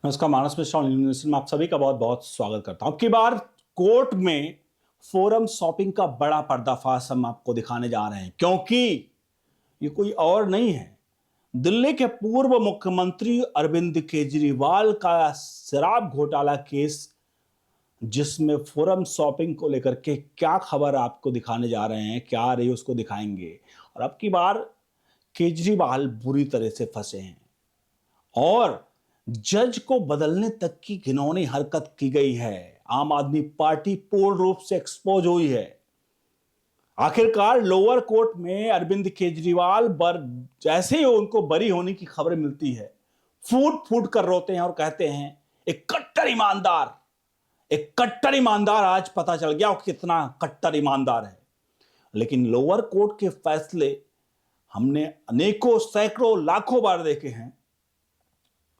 नमस्कार, मानस मिश्रा यूनिवर्सिटी में आप सभी का बहुत बहुत स्वागत करता हूं। अब की बार कोर्ट में फोरम शॉपिंग का बड़ा पर्दाफाश हम आपको दिखाने जा रहे हैं, क्योंकि ये कोई और नहीं है, दिल्ली के पूर्व मुख्यमंत्री अरविंद केजरीवाल का शराब घोटाला केस, जिसमें फोरम शॉपिंग को लेकर के क्या खबर आपको दिखाने जा रहे हैं, क्या आ रही है उसको दिखाएंगे। और अब की बार केजरीवाल बुरी तरह से फंसे हैं और जज को बदलने तक की घिनौनी हरकत की गई है। आम आदमी पार्टी पूर्ण रूप से एक्सपोज हुई है। आखिरकार लोअर कोर्ट में अरविंद केजरीवाल जैसे ही उनको बरी होने की खबर मिलती है, फूट फूट कर रोते हैं और कहते हैं एक कट्टर ईमानदार आज पता चल गया वो कितना कट्टर ईमानदार है। लेकिन लोअर कोर्ट के फैसले हमने अनेकों सैकड़ों लाखों बार देखे हैं,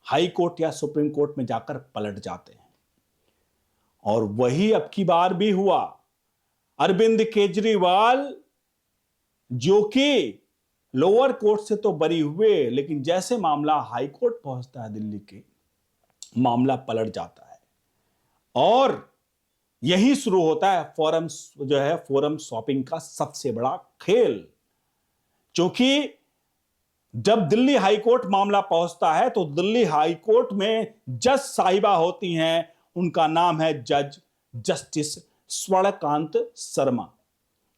हाई कोर्ट या सुप्रीम कोर्ट में जाकर पलट जाते हैं। और वही अब की बार भी हुआ। अरविंद केजरीवाल जो कि लोअर कोर्ट से तो बरी हुए, लेकिन जैसे मामला हाई कोर्ट पहुंचता है दिल्ली के, मामला पलट जाता है और यही शुरू होता है फोरम शॉपिंग का सबसे बड़ा खेल। क्योंकि जब दिल्ली हाई कोर्ट मामला पहुंचता है तो दिल्ली हाई कोर्ट में जज साहिबा होती हैं, उनका नाम है जस्टिस स्वर्णकांत शर्मा।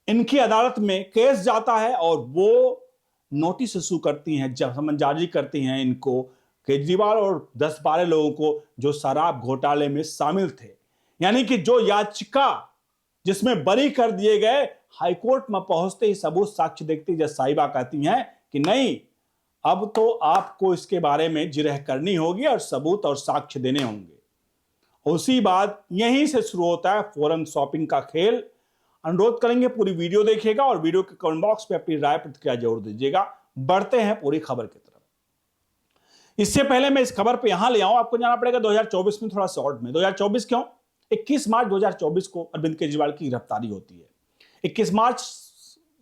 इनकी अदालत में केस जाता है और वो नोटिस इशू करती हैं, जब समन जारी करती हैं इनको, केजरीवाल और 10-12 लोगों को जो शराब घोटाले में शामिल थे। यानी कि जो याचिका जिसमें बरी कर दिए गए, हाईकोर्ट में पहुंचते ही सबूत साक्ष्य देखती जज साहिबा कहती हैं कि नहीं, अब तो आपको इसके बारे में जिरह करनी होगी और सबूत और साक्ष्य देने होंगे। उसी बात यहीं से शुरू होता है फोरम शॉपिंग का खेल। अनुरोध करेंगे पूरी वीडियो देखिएगा और वीडियो के कमेंट बॉक्स में अपनी राय प्रतिक्रिया जरूर दीजिएगा। बढ़ते हैं पूरी खबर की तरफ। इससे पहले मैं इस खबर पे यहां ले आऊं, आपको जाना पड़ेगा 2024 में, थोड़ा शॉर्ट में। 2024 क्यों? 21 मार्च 2024 को अरविंद केजरीवाल की गिरफ्तारी होती है। 21 मार्च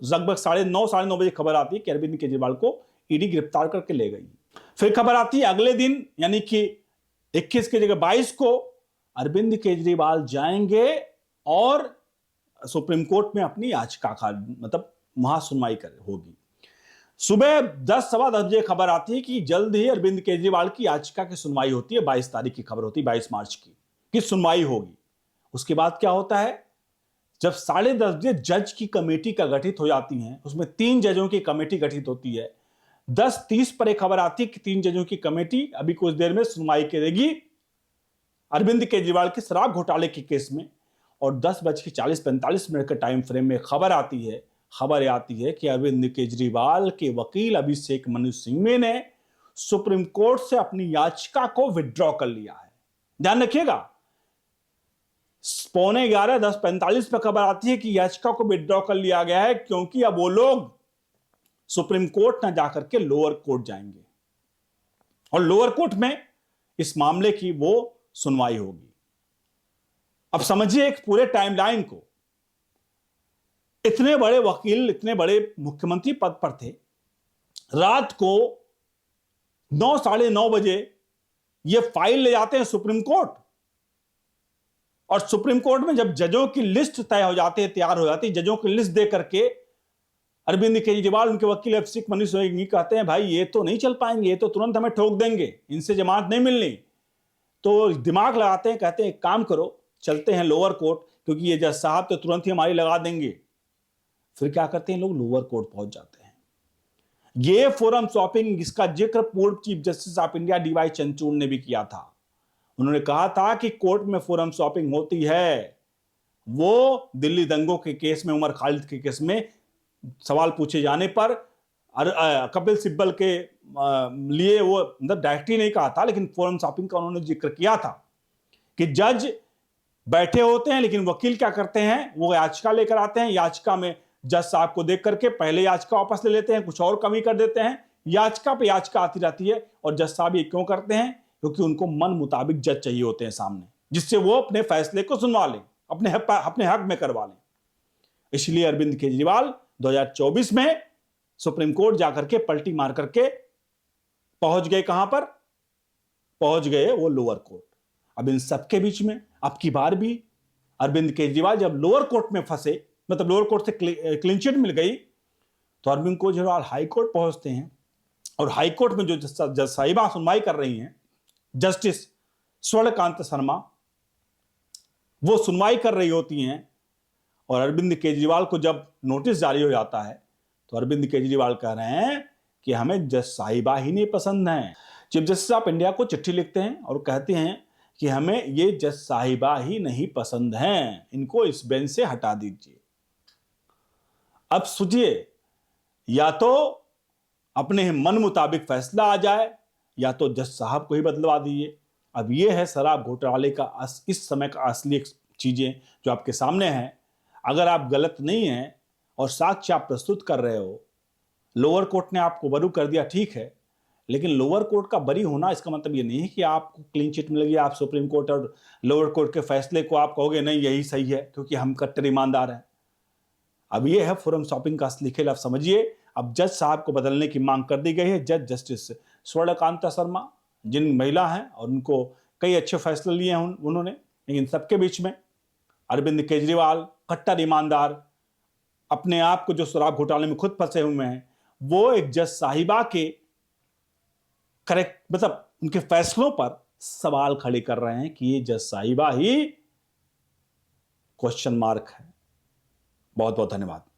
लगभग 9:30 बजे खबर आती है कि अरविंद केजरीवाल को ईडी गिरफ्तार करके ले गई। फिर खबर आती है अगले दिन, यानी कि 21 की जगह 22 को अरविंद केजरीवाल जाएंगे और सुप्रीम कोर्ट में अपनी याचिका का महासुनवाई होगी। सुबह 10, सवा 10 बजे खबर आती है कि जल्द ही अरविंद केजरीवाल की याचिका की सुनवाई होती है। 22 तारीख की खबर होती है, 22 मार्च की सुनवाई होगी। उसके बाद क्या होता है, जब 10:30 बजे जज की कमेटी का गठित हो जाती है, उसमें 3 जजों की कमेटी गठित होती है। 10:30 पर एक खबर आती है कि 3 जजों की कमेटी अभी कुछ देर में सुनवाई करेगी अरविंद केजरीवाल के शराब घोटाले के केस में। और 10:40-45 के टाइम फ्रेम में खबर आती है कि अरविंद केजरीवाल के वकील अभिषेक मनु सिंघवी ने सुप्रीम कोर्ट से अपनी याचिका को विड्रॉ कर लिया है। ध्यान रखिएगा, 11:45, 10:45 पर खबर आती है कि याचिका को विड्रॉ कर लिया गया है, क्योंकि अब वो लोग सुप्रीम कोर्ट न जाकर के लोअर कोर्ट जाएंगे और लोअर कोर्ट में इस मामले की वो सुनवाई होगी। अब समझिए एक पूरे टाइमलाइन को। इतने बड़े वकील, इतने बड़े मुख्यमंत्री पद पर थे, रात को 9, साढ़े 9 बजे ये फाइल ले जाते हैं सुप्रीम कोर्ट, और सुप्रीम कोर्ट में जब जजों की लिस्ट तय हो जाती है, तैयार हो जाती है, जजों की लिस्ट दे करके अरविंद केजरीवाल, उनके वकील अभिषेक मनु सिंघवी कहते हैं भाई ये तो नहीं चल पाएंगे, ये तो तुरंत हमें ठोक देंगे, इनसे जमानत नहीं मिलनी। तो दिमाग लगाते हैं, कहते हैं एक काम करो, चलते हैं लोअर कोर्ट, क्योंकि ये जज साहब तो तुरंत ही हमारी लगा देंगे। फिर क्या करते हैं लोग, लोअर कोर्ट पहुंच जाते हैं। ये फोरम शॉपिंग, इसका जिक्र पूर्व chief justice of India DY Chandrachud ने भी किया था। उन्होंने कहा था कि कोर्ट में फोरम शॉपिंग होती है। वो दिल्ली दंगों के केस में, उमर खालिद के केस में सवाल पूछे जाने पर कपिल सिब्बल के लिए वो डायरेक्टली नहीं कहा था, लेकिन फोरम शॉपिंग का उन्होंने जिक्र किया था कि जज बैठे होते हैं, लेकिन वकील क्या करते हैं, वो याचिका लेकर आते हैं। याचिका में जज साहब को देख करके पहले याचिका वापस ले लेते हैं, कुछ और कमी कर देते हैं, याचिका पे याचिका आती रहती है। और जज साहब ये क्यों करते हैं? क्योंकि उनको मन मुताबिक जज चाहिए होते हैं सामने, जिससे वो अपने फैसले को सुनवा लें, अपने हक में करवा लें। इसलिए अरविंद केजरीवाल 2024 में सुप्रीम कोर्ट जाकर के पलटी मार करके पहुंच गए। कहां पर पहुंच गए वो लोअर कोर्ट। अब इन सबके बीच में अब की बार भी अरविंद केजरीवाल जब लोअर कोर्ट में फंसे, मतलब लोअर कोर्ट से क्लीन चिट मिल गई, तो अरविंद केजरीवाल हाई कोर्ट पहुंचते हैं और हाई कोर्ट में जो जज साहिबा सुनवाई कर रही हैं, जस्टिस स्वर्णकांत शर्मा, वो सुनवाई कर रही होती हैं और अरविंद केजरीवाल को जब नोटिस जारी हो जाता है तो अरविंद केजरीवाल कह रहे हैं कि हमें जज साहिबा ही नहीं पसंद है। चीफ जस्टिस ऑफ इंडिया को चिट्ठी लिखते हैं और कहते हैं कि हमें ये जज साहिबा ही नहीं पसंद हैं, इनको इस बेंच से हटा दीजिए। अब सोचिए, या तो अपने मन मुताबिक फैसला आ जाए या तो जज साहब को ही बदलवा दीजिए। अब ये है शराब घोटाले का इस समय का असली चीजें जो आपके सामने हैं। अगर आप गलत नहीं हैं और साक्ष्य आप प्रस्तुत कर रहे हो, लोअर कोर्ट ने आपको बरी कर दिया, ठीक है, लेकिन लोअर कोर्ट का बरी होना इसका मतलब ये नहीं है कि आपको क्लीन चिट मिल गई, आप सुप्रीम कोर्ट और लोअर कोर्ट के फैसले को आप कहोगे नहीं यही सही है क्योंकि हम कट्टर ईमानदार हैं। अब ये है फोरम शॉपिंग का असली खेल। आप समझिए, अब जज साहब को बदलने की मांग कर दी गई है। जज जस्टिस स्वर्णकांता शर्मा जिन महिला हैं और उनको कई अच्छे फैसले लिए हैं उन्होंने, लेकिन सबके बीच में अरविंद केजरीवाल कट्टर ईमानदार, अपने आप को जो शराब घोटाले में खुद फंसे हुए हैं, वो एक जज साहिबा के करेक्ट मतलब उनके फैसलों पर सवाल खड़े कर रहे हैं कि ये जज साहिबा ही क्वेश्चन मार्क है। बहुत बहुत धन्यवाद।